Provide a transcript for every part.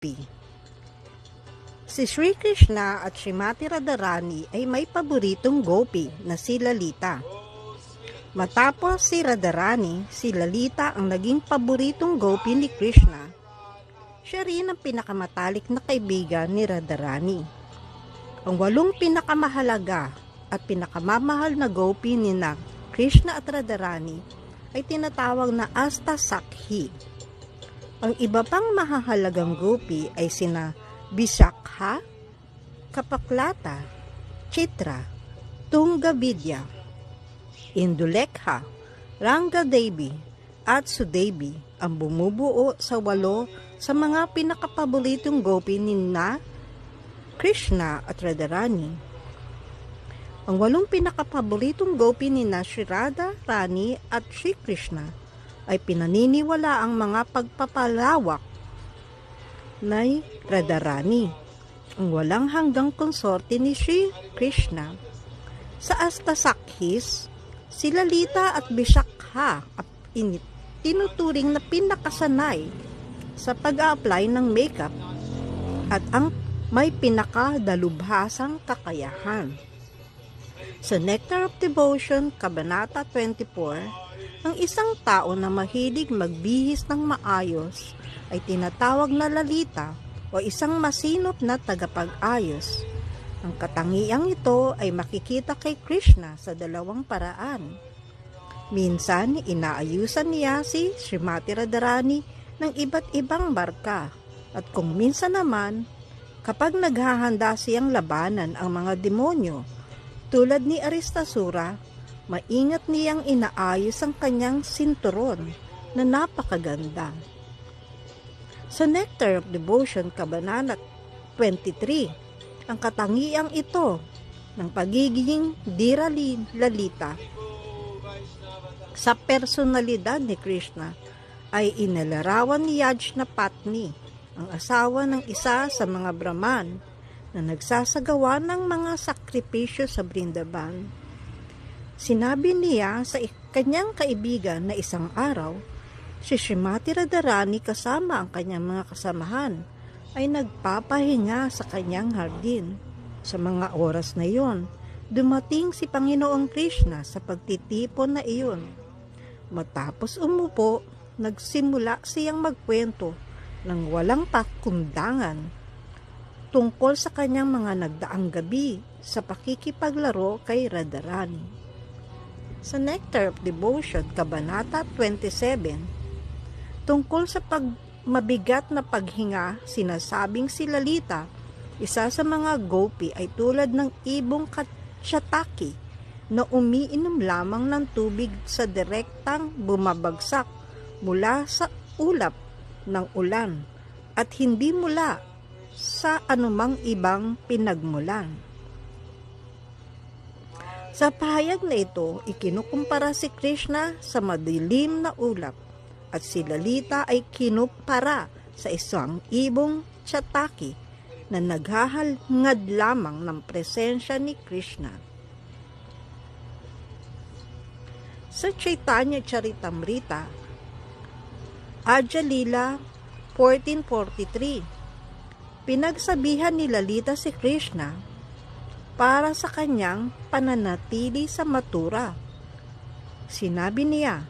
Gopi. Si Sri Krishna at Srimati Radharani ay may paboritong gopi na si Lalita. Matapos si Radharani, si Lalita ang naging paboritong gopi ni Krishna. Siya rin ang pinakamatalik na kaibigan ni Radharani. Ang 8 pinakamahalaga at pinakamamahal na gopi ni Krishna at Radharani ay tinatawag na Astasakhi. Ang iba pang mahahalagang gopi ay sina Vishakha, Kapaklata, Chitra, Tungavidya, Indulekha, Rangadevi at Sudevi ang bumubuo sa 8 sa mga pinakapaboritong gopi ni Krishna at Radharani. Ang 8 pinakapaboritong gopi ni Sri Radharani at Sri Krishna ay pinaniniwala ang mga pagpapalawak na Radharani, ang walang hanggang konsorte ni Sri Krishna. Sa Astasakhis, si Lalita at Vishakha tinuturing na pinakasanay sa pag-a-apply ng makeup at ang may pinakadalubhasang kakayahan. Sa Nectar of Devotion, Kabanata 24, ang isang tao na mahilig magbihis ng maayos ay tinatawag na Lalita o isang masinop na tagapag-ayos. Ang katangiang ito ay makikita kay Krishna sa 2 paraan. Minsan, inaayusan niya si Srimati Radharani ng iba't ibang barka at kung minsan naman, kapag naghahanda siyang labanan ang mga demonyo, tulad ni Aristasura, maingat niyang inaayos ang kanyang sinturon na napakaganda. Sa Nectar of Devotion, Kabanata 23, ang katangiang ito ng pagiging Lalita sa personalidad ni Krishna ay inilarawan ni Yajnapatni, ang asawa ng isa sa mga Brahman na nagsasagawa ng mga sakripisyo sa Brindaban. Sinabi niya sa kanyang kaibigan na isang araw, si Srimati Radharani kasama ang kanyang mga kasamahan ay nagpapahinga sa kanyang hardin. Sa mga oras na iyon, dumating si Panginoong Krishna sa pagtitipon na iyon. Matapos umupo, nagsimula siyang magkwento ng walang pakundangan tungkol sa kanyang mga nagdaang gabi sa pakikipaglaro kay Radharani. Sa Nectar of Devotion, Kabanata 27, tungkol sa mabigat na paghinga, sinasabing si Lalita, isa sa mga gopi ay tulad ng ibong Katyataki na umiinom lamang ng tubig sa direktang bumabagsak mula sa ulap ng ulan at hindi mula sa anumang ibang pinagmulan. Sa pahayag na ito, ikinukumpara si Krishna sa madilim na ulap at si Lalita ay kinumpara sa isang ibong Chataki na naghahangad lamang ng presensya ni Krishna. Sa Chaitanya Charitamrita, Adya Lila 1443, pinagsabihan ni Lalita si Krishna para sa kanyang pananatili sa Mathura. Sinabi niya,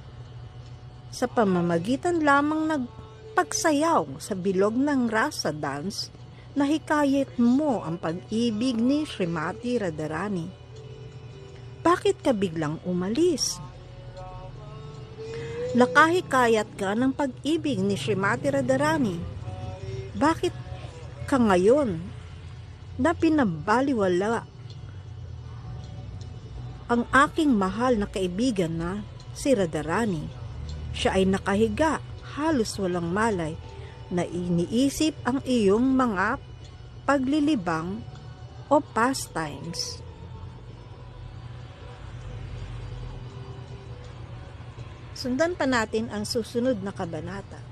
sa pamamagitan lamang ng pagsayaw sa bilog ng rasa dance, nahikayat mo ang pag-ibig ni Srimati Radharani. Bakit ka biglang umalis? Nakahikayat ka ng pag-ibig ni Srimati Radharani. Bakit ka ngayon na pinabaliwala ang aking mahal na kaibigan na si Radharani? Siya ay nakahiga, halos walang malay, na iniisip ang iyong mga paglilibang o pastimes. Sundan pa natin ang susunod na kabanata.